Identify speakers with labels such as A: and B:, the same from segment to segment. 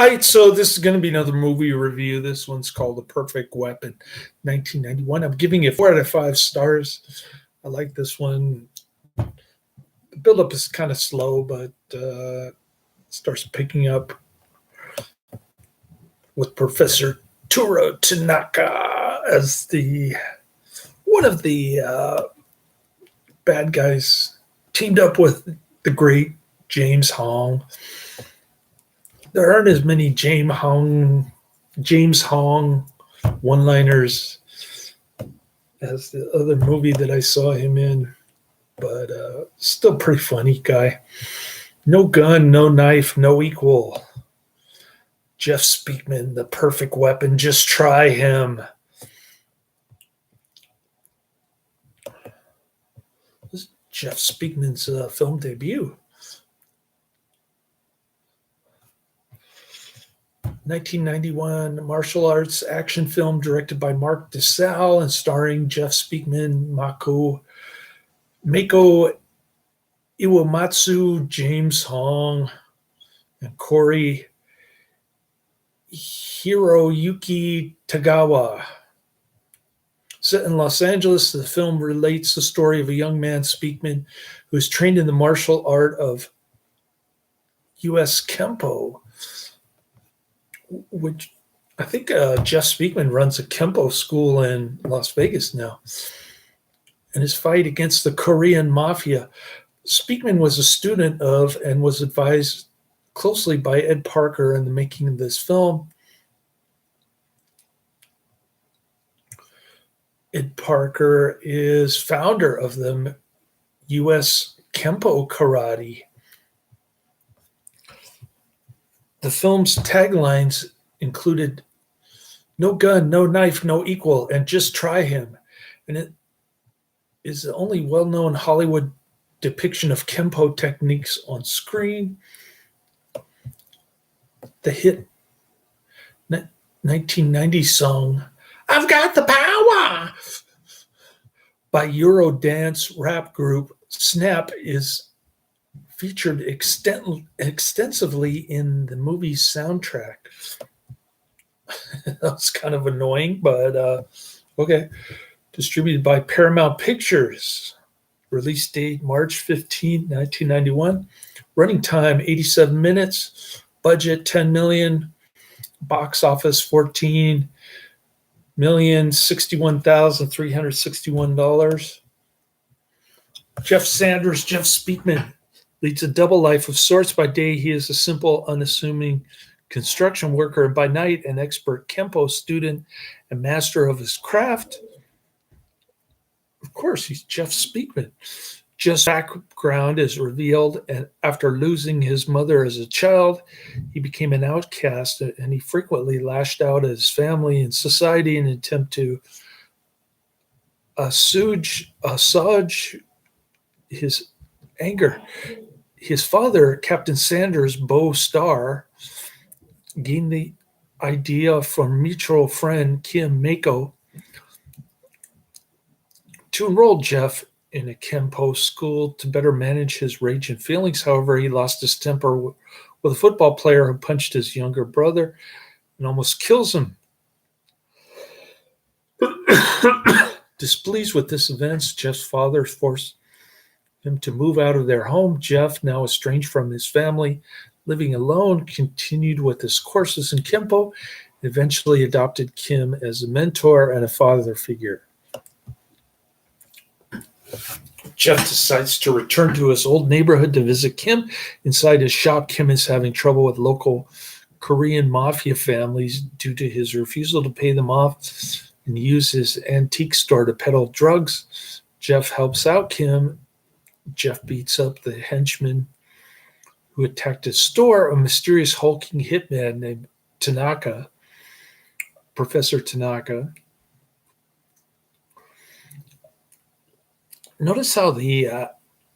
A: right, so this is going to be another movie review. This one's called The Perfect Weapon, 1991. I'm giving it 4 out of 5 stars. I like this one. The build-up is kind of slow, but starts picking up with Professor Toru Tanaka as one of the bad guys, teamed up with the great James Hong. There aren't as many James Hong one-liners as the other movie that I saw him in, but still pretty funny guy. No gun, no knife, no equal. Jeff Speakman, the perfect weapon. Just try him. This is Jeff Speakman's film debut. 1991 martial arts action film directed by Mark DeSalle and starring Jeff Speakman, Mako Iwamatsu, James Hong, and Cary-Hiroyuki Tagawa. Set in Los Angeles, the film relates the story of a young man, Speakman, who is trained in the martial art of U.S. Kempo, which I think Jeff Speakman runs a Kempo school in Las Vegas now, and his fight against the Korean mafia. Speakman was a student of and was advised closely by Ed Parker in the making of this film. Ed Parker is founder of the U.S. Kempo Karate. The film's taglines included "No gun, no knife, no equal," and "Just try him." And it is the only well-known Hollywood depiction of Kempo techniques on screen. The hit 1990 song, "I've Got the Power," by Eurodance rap group Snap is featured extensively in the movie's soundtrack. That's kind of annoying, but okay. Distributed by Paramount Pictures. Release date March 15, 1991. Running time 87 minutes. Budget $10 million. Box office $14,061,361. Jeff Speakman leads a double life of sorts. By day, he is a simple, unassuming construction worker, and by night, an expert Kempo student and master of his craft. Of course, he's Jeff Speakman. Jeff's background is revealed, and after losing his mother as a child, he became an outcast, and he frequently lashed out at his family and society in an attempt to assuage his anger. His father, Captain Sanders Bo Starr, gained the idea from mutual friend Kim Mako to enroll Jeff in a Kempo school to better manage his rage and feelings. However, he lost his temper with a football player who punched his younger brother and almost kills him. Displeased with this event, Jeff's father forced him to move out of their home. Jeff, now estranged from his family, living alone, continued with his courses in Kempo, and eventually adopted Kim as a mentor and a father figure. Jeff decides to return to his old neighborhood to visit Kim. Inside his shop, Kim is having trouble with local Korean mafia families due to his refusal to pay them off and use his antique store to peddle drugs. Jeff helps out Kim. Jeff beats up the henchman who attacked his store, a mysterious hulking hitman named Tanaka, Professor Tanaka. Notice how the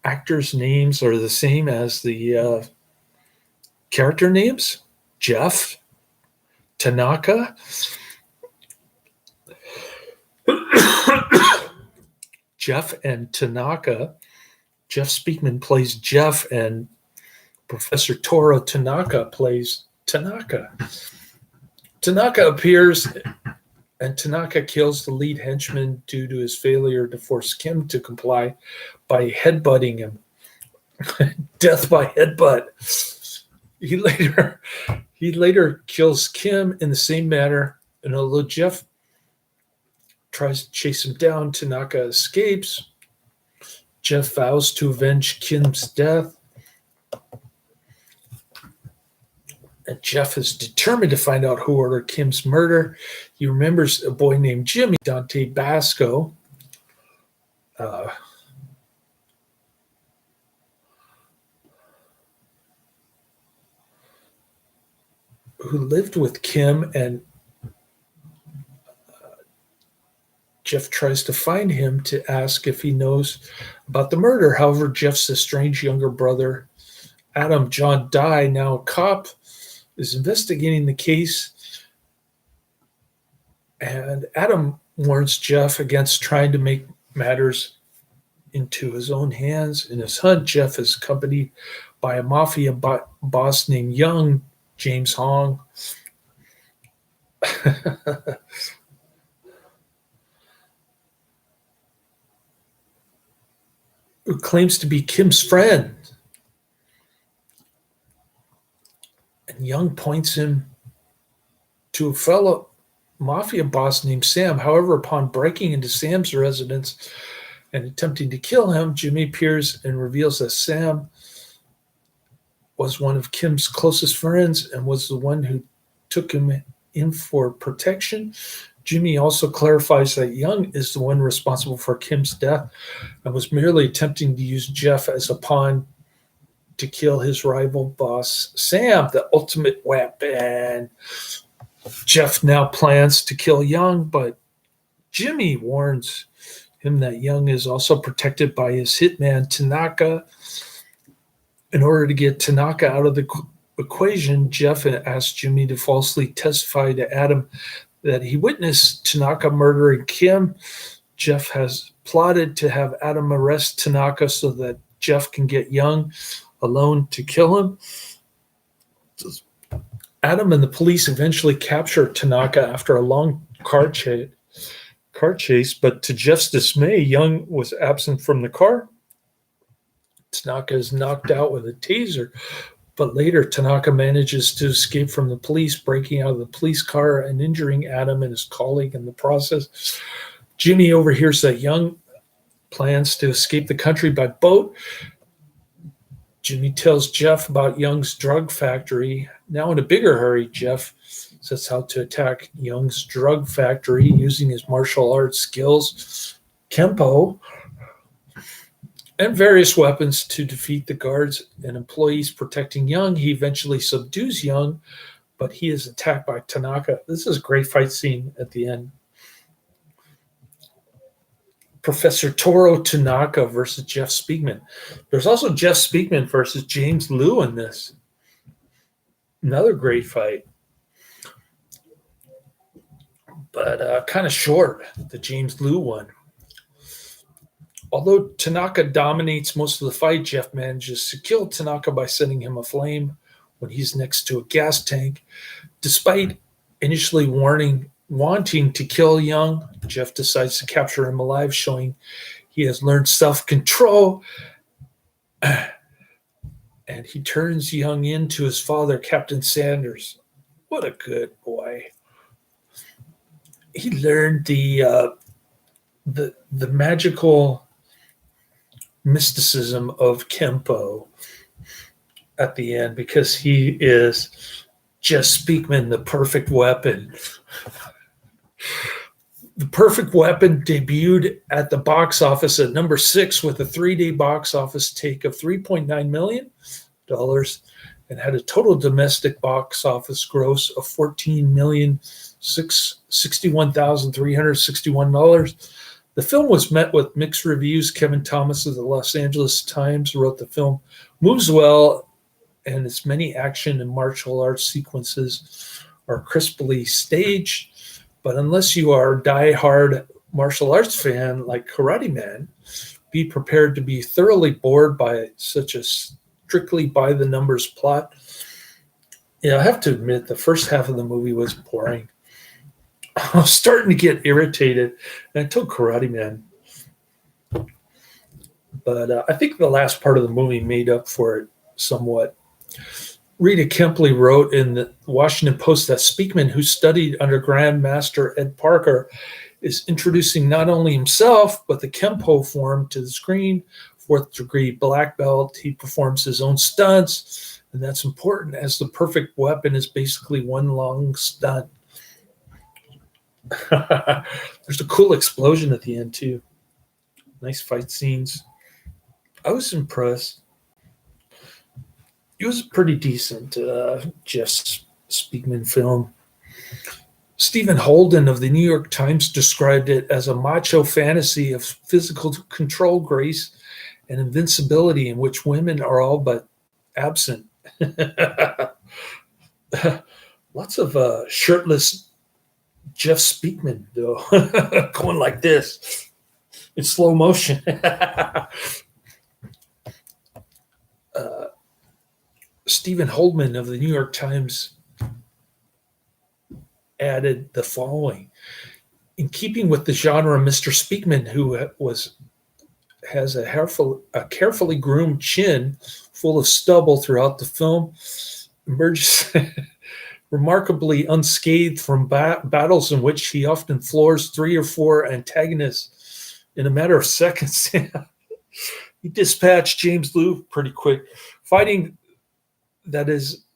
A: actors' names are the same as the character names. Jeff, Tanaka. Jeff and Tanaka. Jeff Speakman plays Jeff, and Professor Toru Tanaka plays Tanaka. Tanaka appears, and Tanaka kills the lead henchman due to his failure to force Kim to comply by headbutting him. Death by headbutt. He later kills Kim in the same manner, and although Jeff tries to chase him down, Tanaka escapes. Jeff vows to avenge Kim's death. And Jeff is determined to find out who ordered Kim's murder. He remembers a boy named Jimmy, Dante Basco, who lived with Kim, and Jeff tries to find him to ask if he knows about the murder. However, Jeff's estranged younger brother, Adam John Dye, now a cop, is investigating the case. And Adam warns Jeff against trying to make matters into his own hands. In his hunt, Jeff is accompanied by a mafia boss named Young, James Hong. Who claims to be Kim's friend. And Young points him to a fellow mafia boss named Sam. However, upon breaking into Sam's residence and attempting to kill him, Jimmy appears and reveals that Sam was one of Kim's closest friends and was the one who took him in for protection. Jimmy also clarifies that Young is the one responsible for Kim's death and was merely attempting to use Jeff as a pawn to kill his rival boss, Sam, the ultimate weapon. Jeff now plans to kill Young, but Jimmy warns him that Young is also protected by his hitman, Tanaka. In order to get Tanaka out of the equation, Jeff asks Jimmy to falsely testify to Adam that he witnessed Tanaka murdering Kim. Jeff has plotted to have Adam arrest Tanaka so that Jeff can get Young alone to kill him. Adam and the police eventually capture Tanaka after a long car chase, but to Jeff's dismay, Young was absent from the car. Tanaka is knocked out with a taser, but later Tanaka manages to escape from the police, breaking out of the police car and injuring Adam and his colleague in the process. Jimmy overhears that Young plans to escape the country by boat. Jimmy tells Jeff about Young's drug factory. Now in a bigger hurry, Jeff sets out to attack Young's drug factory using his martial arts skills, Kempo, and various weapons to defeat the guards and employees protecting Young. He eventually subdues Young, but he is attacked by Tanaka. This is a great fight scene at the end. Professor Toru Tanaka versus Jeff Speakman. There's also Jeff Speakman versus James Liu in this. Another great fight. But kind of short, the James Liu one. Although Tanaka dominates most of the fight, Jeff manages to kill Tanaka by setting him aflame when he's next to a gas tank. Despite initially wanting to kill Young, Jeff decides to capture him alive, showing he has learned self-control. And he turns Young into his father, Captain Sanders. What a good boy. He learned the magical mysticism of Kempo at the end, because he is Jeff Speakman, the perfect weapon. The Perfect Weapon debuted at the box office at number 6 with a 3-day box office take of $3.9 million and had a total domestic box office gross of $14,661,361. The film was met with mixed reviews. Kevin Thomas of the Los Angeles Times wrote the film moves well, and its many action and martial arts sequences are crisply staged. But unless you are a die-hard martial arts fan like Karate Man, be prepared to be thoroughly bored by such a strictly by-the-numbers plot. Yeah, I have to admit, the first half of the movie was boring. I was starting to get irritated, and I told Karate Man. But I think the last part of the movie made up for it somewhat. Rita Kempley wrote in the Washington Post that Speakman, who studied under Grandmaster Ed Parker, is introducing not only himself, but the Kempo form to the screen. Fourth degree black belt. He performs his own stunts, and that's important as the perfect weapon is basically one long stunt. There's a cool explosion at the end, too. Nice fight scenes. I was impressed. It was a pretty decent Jeff Speakman film. Stephen Holden of the New York Times described it as a macho fantasy of physical control, grace, and invincibility in which women are all but absent. Lots of shirtless Jeff Speakman, though, going like this in slow motion. Stephen Holden of the New York Times added the following. In keeping with the genre, Mr. Speakman, who has a carefully groomed chin full of stubble throughout the film, emerges remarkably unscathed from battles in which he often floors 3 or 4 antagonists in a matter of seconds. He dispatched James Liu pretty quick, fighting that is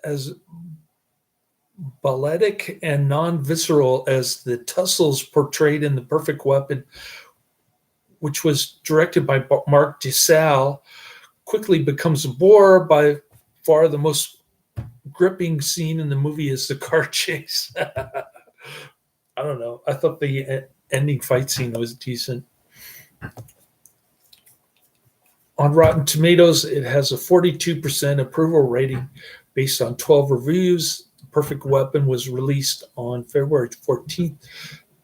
A: as balletic and non-visceral as the tussles portrayed in The Perfect Weapon, which was directed by Mark DeSalle, quickly becomes a bore. By far the most gripping scene in the movie is the car chase. I don't know. I thought the ending fight scene was decent. On Rotten Tomatoes, it has a 42% approval rating based on 12 reviews. The Perfect Weapon was released on February 14th,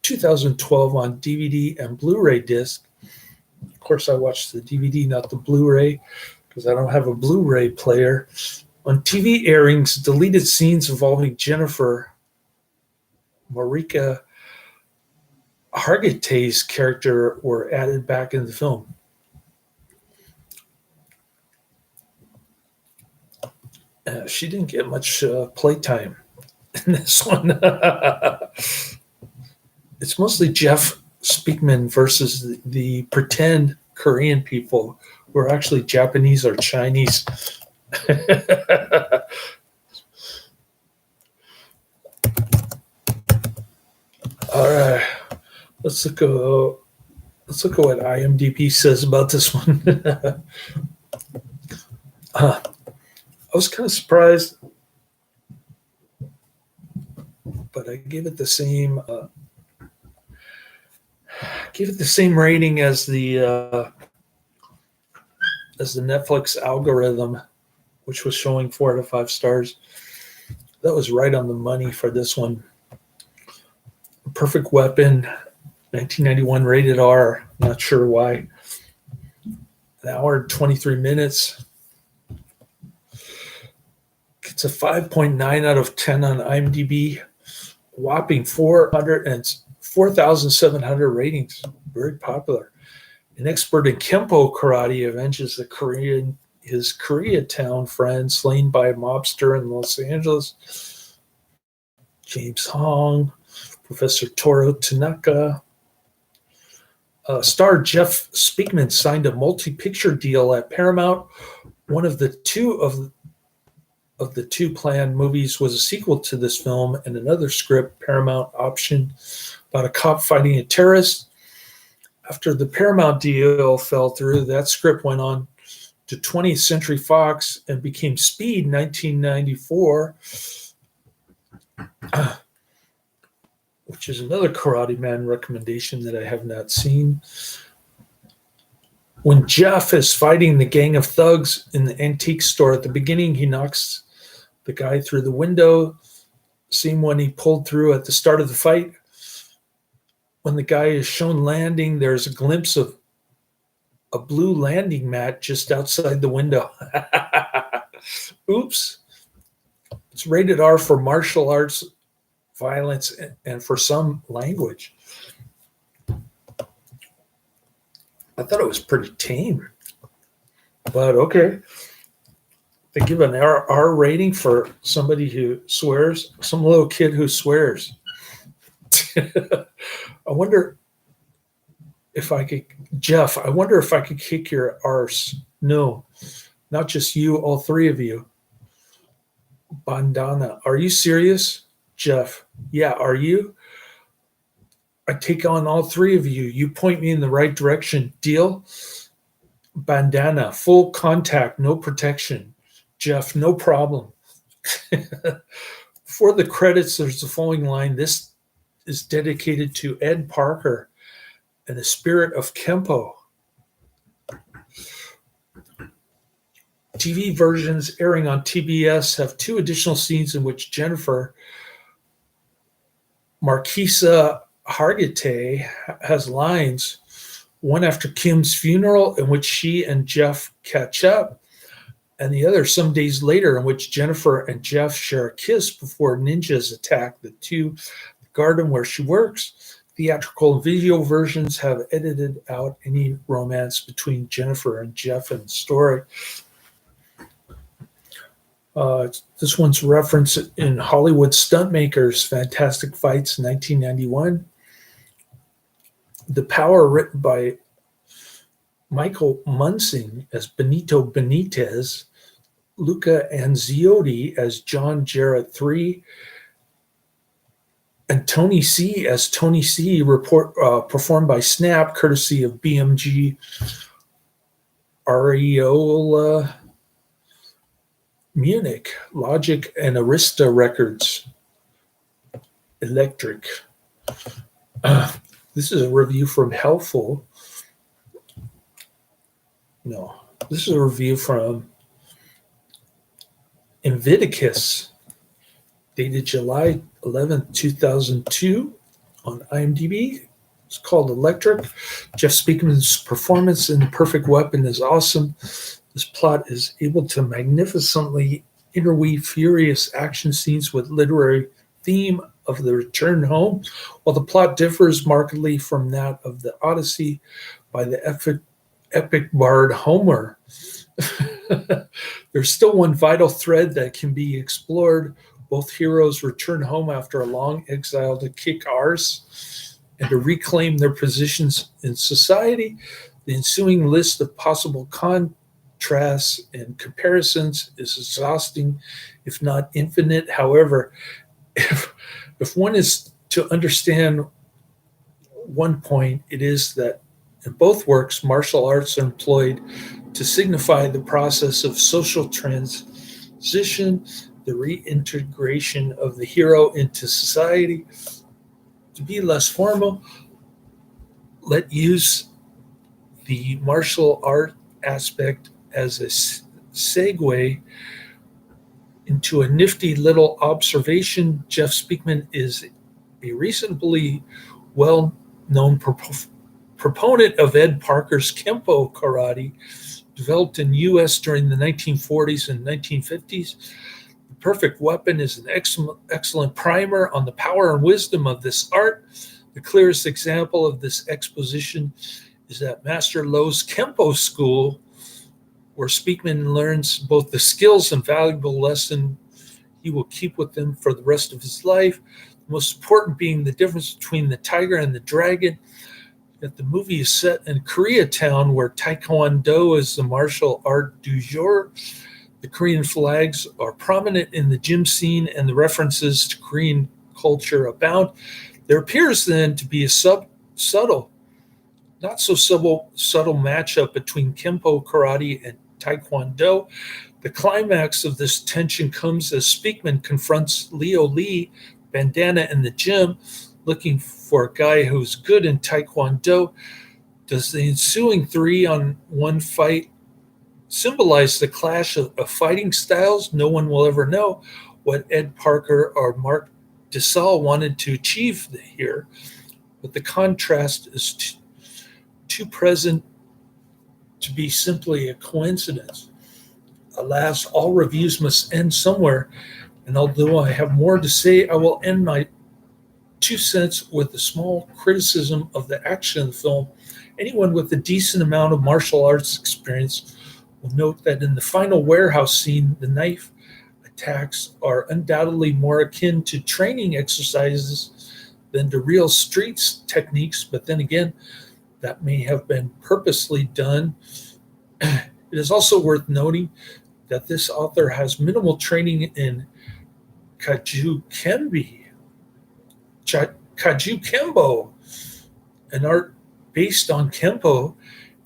A: 2012 on DVD and Blu-ray disc. Of course, I watched the DVD, not the Blu-ray, because I don't have a Blu-ray player. On TV airings, deleted scenes involving Jennifer Marika Hargitay's character were added back in the film. She didn't get much playtime in this one. It's mostly Jeff Speakman versus the pretend Korean people who are actually Japanese or Chinese. All right, let's look at what IMDb says about this one. I was kind of surprised, but I gave it the same rating as the Netflix algorithm, which was showing 4 out of 5 stars. That was right on the money for this one. Perfect Weapon, 1991, rated R. Not sure why. An hour and 23 minutes. It's a 5.9 out of 10 on IMDb. Whopping 4,700 ratings. Very popular. An expert in Kempo karate avenges his Koreatown friend slain by a mobster in Los Angeles. James Hong, Professor Toru Tanaka. Star Jeff Speakman signed a multi-picture deal at Paramount. One of the two planned movies was a sequel to this film, and another script Paramount optioned about a cop fighting a terrorist. After the Paramount deal fell through, that script went on to 20th Century Fox and became Speed in 1994, which is another Karate Man recommendation that I have not seen. When Jeff is fighting the gang of thugs in the antique store at the beginning, he knocks the guy through the window. Same one he pulled through at the start of the fight. When the guy is shown landing, there's a glimpse of a blue landing mat just outside the window. Oops. It's rated R for martial arts, violence, and for some language. I thought it was pretty tame. But okay. They give an R rating for somebody who swears, some little kid who swears. I wonder if I could, Jeff, I wonder if I could kick your arse. No, not just you, all three of you. Bandana, are you serious? Jeff, yeah, are you? I take on all three of you. You point me in the right direction. Deal? Bandana, full contact, no protection. Jeff, no problem. Before the credits, there's the following line. This is dedicated to Ed Parker and the spirit of Kempo. TV versions airing on TBS have two additional scenes in which Jennifer Marquisa Hargitay has lines, one after Kim's funeral in which she and Jeff catch up, and the other some days later in which Jennifer and Jeff share a kiss before ninjas attack the garden where she works. Theatrical and video versions have edited out any romance between Jennifer and Jeff in the story. This one's referenced in Hollywood Stuntmakers, Fantastic Fights, 1991. The Power, written by Michael Munsing as Benito Benitez, Luca Anziotti as John Jarrett III, and Tony C as Tony C, performed by Snap, courtesy of BMG Areola Munich, Logic, and Arista Records. Electric. This is a review from Helpful. No, this is a review from Inviticus, dated July 11th, 2002 on IMDb. It's called Electric. Jeff Speakman's performance in The Perfect Weapon is awesome. This plot is able to magnificently interweave furious action scenes with literary theme of the return home, while the plot differs markedly from that of the Odyssey by the epic bard Homer. There's still one vital thread that can be explored. Both heroes return home after a long exile to kick arse and to reclaim their positions in society. The ensuing list of possible contrasts and comparisons is exhausting, if not infinite. However, if one is to understand one point, it is that in both works, martial arts are employed to signify the process of social transition, the reintegration of the hero into society. To be less formal, let use the martial art aspect as a segue into a nifty little observation. Jeff Speakman is a reasonably well-known proponent of Ed Parker's Kempo karate, developed in the U.S. during the 1940s and 1950s. The Perfect Weapon is an excellent primer on the power and wisdom of this art. The clearest example of this exposition is at Master Lowe's Kempo School, where Speakman learns both the skills and valuable lesson he will keep with him for the rest of his life. The most important being the difference between the tiger and the dragon. That the movie is set in Koreatown, where Taekwondo is the martial art du jour. The Korean flags are prominent in the gym scene, and the references to Korean culture abound. There appears then to be a not so subtle matchup between Kempo karate and Taekwondo. The climax of this tension comes as Speakman confronts Leo Lee, bandana in the gym, looking for a guy who's good in Taekwondo. Does the ensuing 3-on-1 fight symbolize the clash of fighting styles? No one will ever know what Ed Parker or Mark DeSalle wanted to achieve here, but the contrast is too present to be simply a coincidence. Alas, all reviews must end somewhere, and although I have more to say, I will end my 2 cents with a small criticism of the action of the film. Anyone with a decent amount of martial arts experience will note that in the final warehouse scene, the knife attacks are undoubtedly more akin to training exercises than to real streets techniques, but then again, that may have been purposely done. It is also worth noting that this author has minimal training in Kaju Kembi, Kaju Kembo, an art based on Kempo,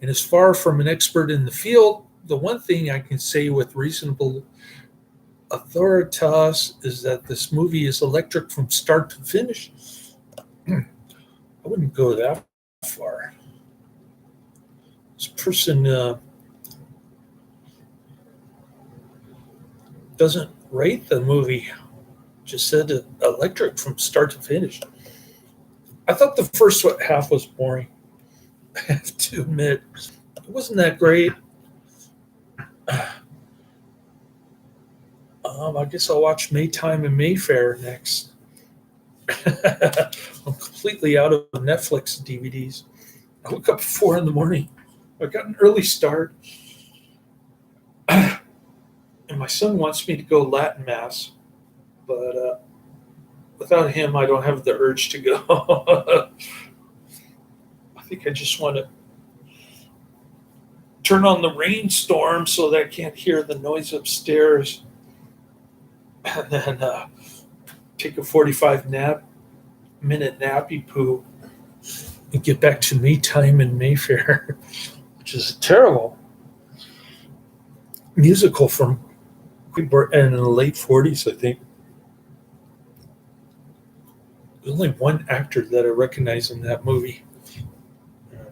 A: and is far from an expert in the field. The one thing I can say with reasonable authoritas is that this movie is electric from start to finish. I wouldn't go that far. This person doesn't rate the movie, just said electric from start to finish. I thought the first half was boring. I have to admit, it wasn't that great. I guess I'll watch Maytime and Mayfair next. I'm completely out of Netflix DVDs. I woke up at 4 in the morning. I got an early start. And my son wants me to go Latin Mass. But without him, I don't have the urge to go. I think I just want to turn on the rainstorm so that I can't hear the noise upstairs. And then take a 45-minute nappy poo and get back to me time in Mayfair, which is a terrible musical from in the late 40s, I think. There's only one actor that I recognize in that movie. And,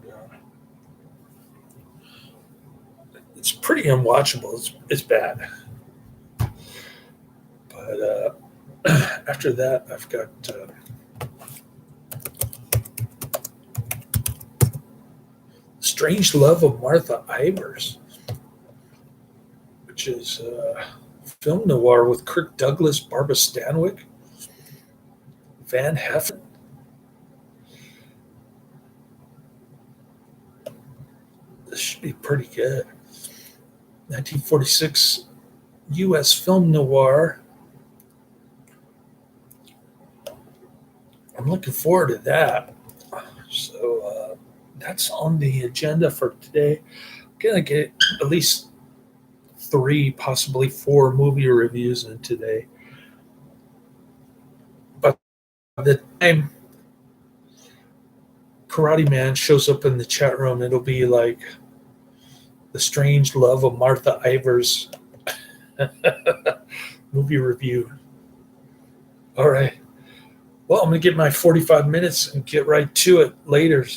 A: it's pretty unwatchable. It's bad. But after that, I've got Strange Love of Martha Ivers, which is film noir with Kirk Douglas, Barbara Stanwyck, Van Heflin. This should be pretty good. 1946 U.S. film noir. I'm looking forward to that. So that's on the agenda for today. I'm going to get at least 3, possibly 4 movie reviews in today. By the time Karate Man shows up in the chat room, it'll be like The Strange Love of Martha Ivers movie review. All right. Well, I'm going to get my 45 minutes and get right to it later.